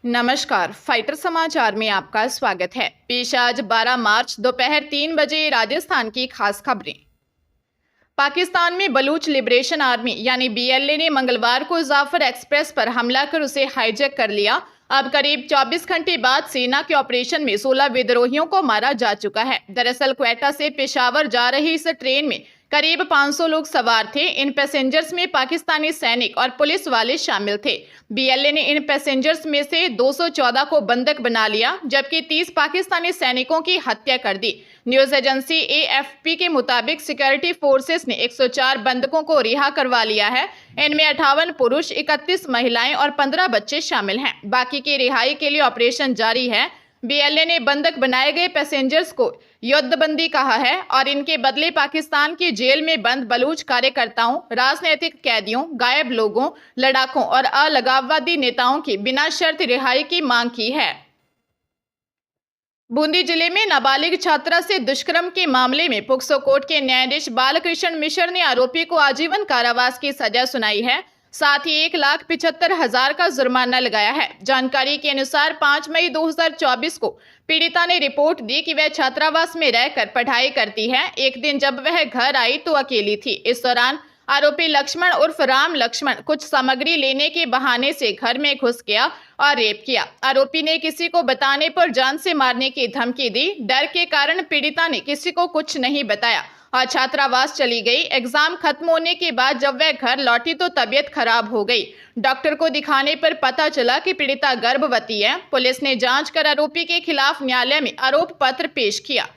नमस्कार, फाइटर समाचार में आपका स्वागत है। पेश आज 12 मार्च दोपहर 3 बजे राजस्थान की खास खबरें। पाकिस्तान में बलूच लिबरेशन आर्मी यानी बीएलए ने मंगलवार को जाफर एक्सप्रेस पर हमला कर उसे हाईजैक कर लिया। अब करीब 24 घंटे बाद सेना के ऑपरेशन में 16 विद्रोहियों को मारा जा चुका है। दरअसल क्वेटा से पेशावर जा रही इस ट्रेन में करीब 500 लोग सवार थे। इन पैसेंजर्स में पाकिस्तानी सैनिक और पुलिस वाले शामिल थे। बीएलए ने इन पैसेंजर्स में से 214 को बंधक बना लिया, जबकि 30 पाकिस्तानी सैनिकों की हत्या कर दी। न्यूज एजेंसी एएफपी के मुताबिक सिक्योरिटी फोर्सेस ने 104 बंधकों को रिहा करवा लिया है। इनमें 58 पुरुष, 31 महिलाएं और 15 बच्चे शामिल हैं। बाकी की रिहाई के लिए ऑपरेशन जारी है। बीएलए ने बंधक बनाए गए पैसेंजर्स को युद्धबंदी कहा है और इनके बदले पाकिस्तान की जेल में बंद बलूच कार्यकर्ताओं, राजनीतिक कैदियों, गायब लोगों, लड़ाकों और अलगाववादी नेताओं की बिना शर्त रिहाई की मांग की है। बूंदी जिले में नाबालिग छात्रा से दुष्कर्म के मामले में पोक्सो कोर्ट के न्यायाधीश बालकृष्ण मिश्र ने आरोपी को आजीवन कारावास की सजा सुनाई है। साथ ही 1,75,000 का जुर्माना लगाया है। जानकारी के अनुसार 5 मई 2024 को पीड़िता ने रिपोर्ट दी कि वह छात्रावास में रहकर पढ़ाई करती है। एक दिन जब वह घर आई तो अकेली थी। इस दौरान आरोपी लक्ष्मण उर्फ राम लक्ष्मण कुछ सामग्री लेने के बहाने से घर में घुस गया और रेप किया। आरोपी ने किसी को बताने पर जान से मारने की धमकी दी। डर के कारण पीड़िता ने किसी को कुछ नहीं बताया और छात्रावास चली गई। एग्जाम खत्म होने के बाद जब वह घर लौटी तो तबीयत खराब हो गई। डॉक्टर को दिखाने पर पता चला कि पीड़िता गर्भवती है। पुलिस ने जांच कर आरोपी के खिलाफ न्यायालय में आरोप पत्र पेश किया।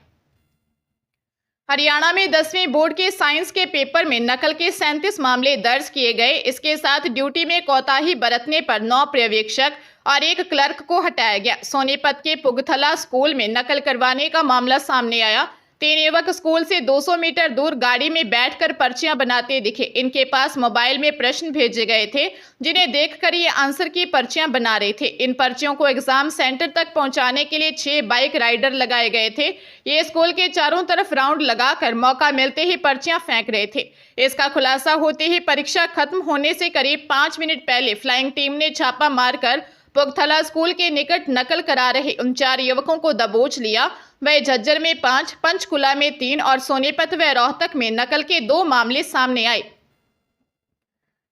हरियाणा में 10वीं बोर्ड के साइंस के पेपर में नकल के 37 मामले दर्ज किए गए। इसके साथ ड्यूटी में कोताही बरतने पर 9 पर्यवेक्षक और 1 क्लर्क को हटाया गया। सोनीपत के पुगथला स्कूल में नकल करवाने का मामला सामने आया। 3 युवक स्कूल से 200 मीटर दूर गाड़ी में बैठकर पर्चियां बनाते दिखे। इनके पास मोबाइल में प्रश्न भेजे गए थे, जिन्हें देखकर ये आंसर की पर्चियां बना रहे थे। इन पर्चियों को एग्जाम सेंटर तक पहुंचाने के लिए 6 बाइक राइडर लगाए गए थे। ये स्कूल के चारों तरफ राउंड लगाकर मौका मिलते ही पर्चियां फेंक रहे थे। इसका खुलासा होते ही परीक्षा खत्म होने से करीब 5 मिनट पहले फ्लाइंग टीम ने छापा मारकर पुगथला स्कूल के निकट नकल करा रहे उन 4 युवकों को दबोच लिया। वह झज्जर में 5, पंचकुला में 3 और सोनीपत व रोहतक में नकल के 2 मामले सामने आए।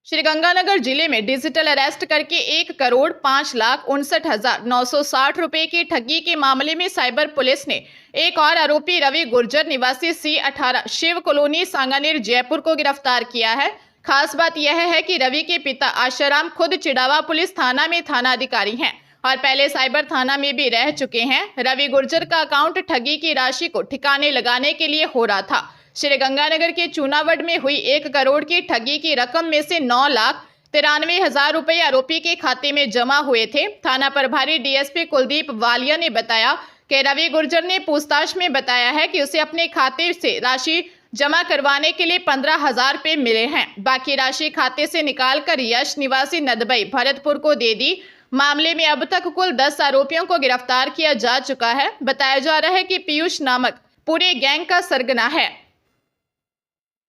श्रीगंगानगर जिले में डिजिटल अरेस्ट करके 1,05,59,960 रुपए की ठगी के मामले में साइबर पुलिस ने एक और आरोपी रवि गुर्जर निवासी C18 शिव कॉलोनी सांगानेर जयपुर को गिरफ्तार किया है। खास बात यह है कि रवि के पिता आशाराम खुद चिड़ावा पुलिस थाना में थानाधिकारी हैं और पहले साइबर थाना में भी रह चुके हैं। रवि गुर्जर का अकाउंट ठगी की राशि को ठिकाने लगाने के लिए हो रहा था। श्रीगंगानगर के चूनावड़ में हुई 1 करोड़ की ठगी की रकम में से 9,93,000 रुपए आरोपी के खाते में जमा हुए थे। थाना प्रभारी डीएसपी कुलदीप वालिया ने बताया कि रवि गुर्जर ने पूछताछ में बताया है कि उसे अपने खाते से राशि जमा करवाने के लिए 15,000 रुपए मिले हैं। बाकी राशि खाते से निकालकर यश निवासी नदबई भरतपुर को दे दी। मामले में अब तक कुल 10 आरोपियों को गिरफ्तार किया जा चुका है। बताया जा रहा है कि पीयूष नामक पूरे गैंग का सरगना है।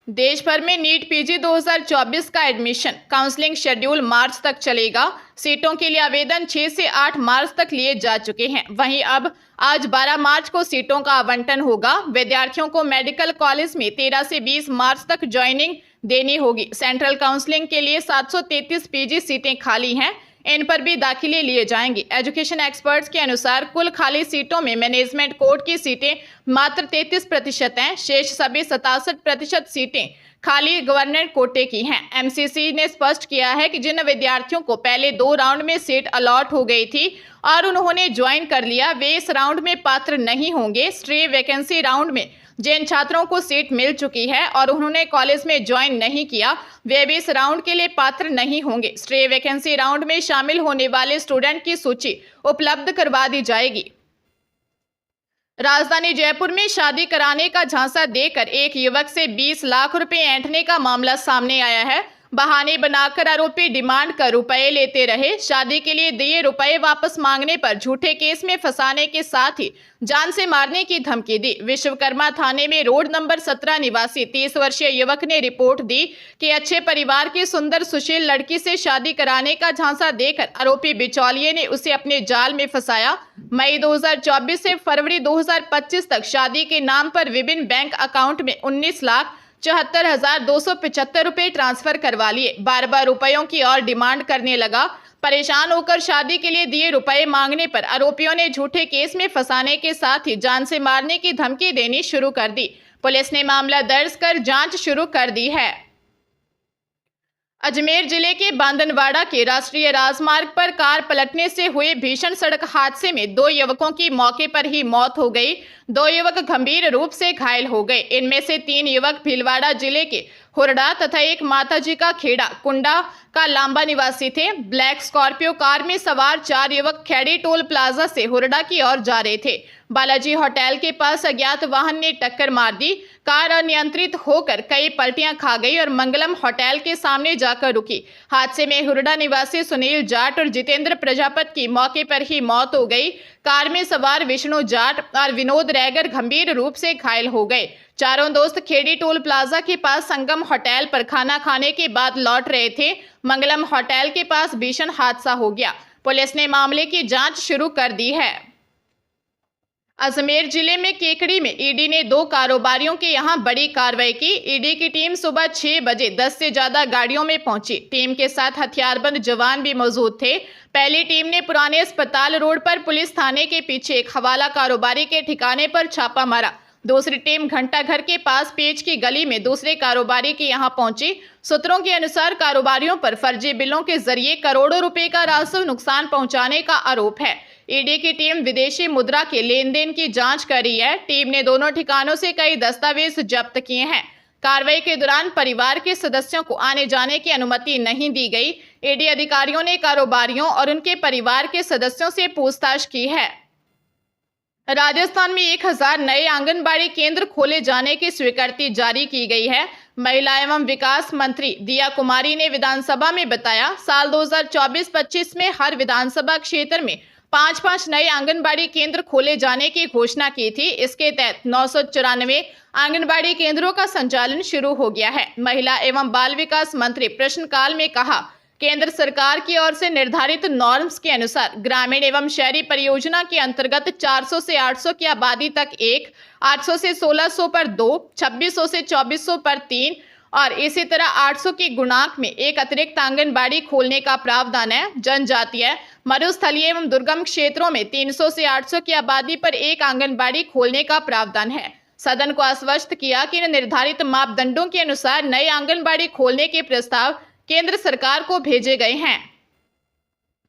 देश भर में नीट पीजी 2024 का एडमिशन काउंसलिंग शेड्यूल मार्च तक चलेगा। सीटों के लिए आवेदन 6 से 8 मार्च तक लिए जा चुके हैं। वहीं अब आज 12 मार्च को सीटों का आवंटन होगा। विद्यार्थियों को मेडिकल कॉलेज में 13 से 20 मार्च तक ज्वाइनिंग देनी होगी। सेंट्रल काउंसलिंग के लिए 733 पीजी सीटें खाली हैं। इन पर भी दाखिले लिए जाएंगे। एजुकेशन एक्सपर्ट्स के अनुसार कुल खाली सीटों में मैनेजमेंट कोर्ट की सीटें मात्र 33% हैं। शेष सभी 67% सीटें खाली गवर्नमेंट कोटे की हैं। एमसीसी ने स्पष्ट किया है कि जिन विद्यार्थियों को पहले 2 राउंड में सीट अलॉट हो गई थी और उन्होंने ज्वाइन कर लिया, वे इस राउंड में पात्र नहीं होंगे। स्ट्रे वैकेंसी राउंड में जिन छात्रों को सीट मिल चुकी है और उन्होंने कॉलेज में ज्वाइन नहीं किया, वे भी इस राउंड के लिए पात्र नहीं होंगे। स्ट्रे वैकेंसी राउंड में शामिल होने वाले स्टूडेंट की सूची उपलब्ध करवा दी जाएगी। राजधानी जयपुर में शादी कराने का झांसा देकर एक युवक से 20 लाख रुपए ऐंठने का मामला सामने आया है। बहाने बनाकर आरोपी डिमांड कर रुपए लेते रहे। शादी के लिए दिए रुपए वापस मांगने पर झूठे केस में फंसाने के साथ ही जान से मारने की धमकी दी। विश्वकर्मा थाने में रोड नंबर 17 निवासी 30 वर्षीय युवक ने रिपोर्ट दी कि अच्छे परिवार की सुंदर सुशील लड़की से शादी कराने का झांसा देकर आरोपी बिचौलिए ने उसे अपने जाल में फंसाया। मई 2024 से फरवरी 2025 तक शादी के नाम पर विभिन्न बैंक अकाउंट में 19,74,275 रुपए ट्रांसफर करवा लिए। बार बार रुपयों की और डिमांड करने लगा। परेशान होकर शादी के लिए दिए रुपए मांगने पर आरोपियों ने झूठे केस में फंसाने के साथ ही जान से मारने की धमकी देनी शुरू कर दी। पुलिस ने मामला दर्ज कर जांच शुरू कर दी है। अजमेर जिले के बांदनवाड़ा के राष्ट्रीय राजमार्ग पर कार पलटने से हुए भीषण सड़क हादसे में 2 युवकों की मौके पर ही मौत हो गई। 2 युवक गंभीर रूप से घायल हो गए। इनमें से 3 युवक भीलवाड़ा जिले के हुरडा तथा एक माताजी का खेड़ा कुंडा का लांबा निवासी थे। ब्लैक स्कॉर्पियो कार में सवार 4 युवक खेड़ी टोल प्लाजा से हुरडा की ओर जा रहे थे। बालाजी होटल के पास अज्ञात वाहन ने टक्कर मार दी। कार अनियंत्रित होकर कई पलटियां खा गई और मंगलम होटल के सामने जाकर रुकी। हादसे में हुरडा निवासी सुनील जाट और जितेंद्र प्रजापत की मौके पर ही मौत हो गई। कार में सवार विष्णु जाट और विनोद रैगर गंभीर रूप से घायल हो गए। चारों दोस्त खेड़ी टोल प्लाजा के पास संगम होटल पर खाना खाने के बाद लौट रहे थे। मंगलम होटल के पास भीषण हादसा हो गया। पुलिस ने मामले की जांच शुरू कर दी है। अजमेर जिले में केकड़ी में ईडी ने 2 कारोबारियों के यहां बड़ी कार्रवाई की। ईडी की टीम सुबह 6 बजे 10 से ज्यादा गाड़ियों में पहुंची। टीम के साथ हथियारबंद जवान भी मौजूद थे। पहली टीम ने पुराने अस्पताल रोड पर पुलिस थाने के पीछे एक हवाला कारोबारी के ठिकाने पर छापा मारा। दूसरी टीम घंटा घर के पास पेच की गली में दूसरे कारोबारी के यहां पहुंची। सूत्रों के अनुसार कारोबारियों पर फर्जी बिलों के जरिए करोड़ों रुपए का राजस्व नुकसान पहुंचाने का आरोप है। ईडी की टीम विदेशी मुद्रा के लेन देन की जांच कर रही है। टीम ने दोनों ठिकानों से कई दस्तावेज जब्त किए हैं। कार्रवाई के दौरान परिवार के सदस्यों को आने जाने की अनुमति नहीं दी गई। ईडी अधिकारियों ने कारोबारियों और उनके परिवार के सदस्यों से पूछताछ की है। राजस्थान में 1000 नए आंगनबाड़ी केंद्र खोले जाने की स्वीकृति जारी की गई है। महिला एवं विकास मंत्री दिया कुमारी ने विधानसभा में बताया, साल 2024-25 में हर विधानसभा क्षेत्र में 5-5 नए आंगनबाड़ी केंद्र खोले जाने की घोषणा की थी। इसके तहत 994 आंगनबाड़ी केंद्रों का संचालन शुरू हो गया है। महिला एवं बाल विकास मंत्री प्रश्नकाल में कहा, केंद्र सरकार की ओर से निर्धारित नॉर्म्स के अनुसार ग्रामीण एवं शहरी परियोजना के अंतर्गत 400 से 800 की आबादी तक 1, 800 से 1600 पर 2, 2600 से 2400 पर 3 और इसी तरह 800 की गुणांक में एक अतिरिक्त आंगनबाड़ी खोलने का प्रावधान है। जनजातीय, मरुस्थलीय एवं दुर्गम क्षेत्रों में 300 से 800 की आबादी पर एक आंगनबाड़ी खोलने का प्रावधान है। सदन को आश्वस्त किया कि इन निर्धारित मापदंडों के अनुसार नए आंगनबाड़ी खोलने के प्रस्ताव केंद्र सरकार को भेजे गए हैं।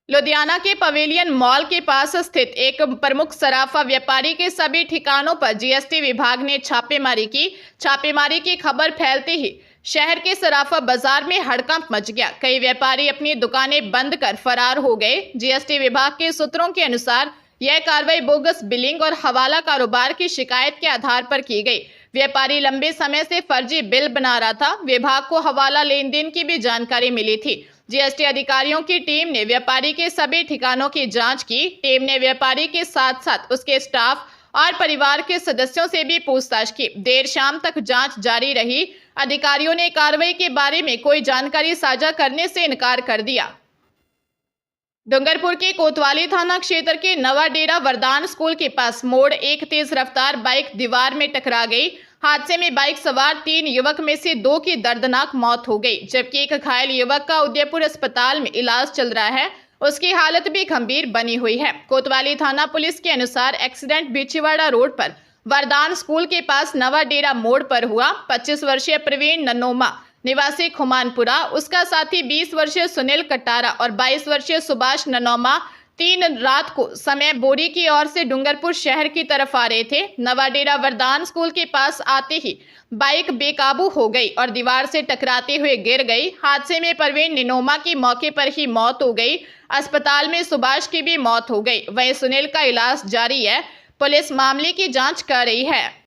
लुधियाना के पवेलियन मॉल के पास स्थित एक प्रमुख सराफा व्यापारी के सभी ठिकानों पर जीएसटी विभाग ने छापेमारी की। छापेमारी की खबर फैलते ही शहर के सराफा बाजार में हड़कंप मच गया। कई व्यापारी अपनी दुकानें बंद कर फरार हो गए। जीएसटी विभाग के सूत्रों के अनुसार यह कार्रवाई बोगस बिलिंग और हवाला कारोबार की शिकायत के आधार पर की गई। व्यापारी लंबे समय से फर्जी बिल बना रहा था। विभाग को हवाला लेन देन की भी जानकारी मिली थी। जीएसटी अधिकारियों की टीम ने व्यापारी के सभी ठिकानों की जांच की। टीम ने व्यापारी के साथ साथ उसके स्टाफ और परिवार के सदस्यों से भी पूछताछ की। देर शाम तक जांच जारी रही। अधिकारियों ने कार्रवाई के बारे में कोई जानकारी साझा करने से इनकार कर दिया। डूंगरपुर के कोतवाली थाना क्षेत्र के नवा डेरा वरदान स्कूल के पास मोड़ एक तेज रफ्तार बाइक दीवार में टकरा गई। हादसे में बाइक सवार 3 युवक में से 2 की दर्दनाक मौत हो गई, जबकि एक घायल युवक का उदयपुर अस्पताल में इलाज चल रहा है। उसकी हालत भी गंभीर बनी हुई है। कोतवाली थाना पुलिस के अनुसार एक्सीडेंट बिछीवाड़ा रोड पर वरदान स्कूल के पास नवा डेरा मोड़ पर हुआ। 25 वर्षीय प्रवीण ननोमा निवासी खुमानपुरा, उसका साथी 20 वर्षीय सुनील कटारा और 22 वर्षीय सुभाष ननोमा 3 रात को समय बोरी की ओर से डूंगरपुर शहर की तरफ आ रहे थे। नवाडेरा वरदान स्कूल के पास आते ही बाइक बेकाबू हो गई और दीवार से टकराते हुए गिर गई। हादसे में प्रवीण निनोमा की मौके पर ही मौत हो गई। अस्पताल में सुभाष की भी मौत हो गई। वहीं सुनील का इलाज जारी है। पुलिस मामले की जांच कर रही है।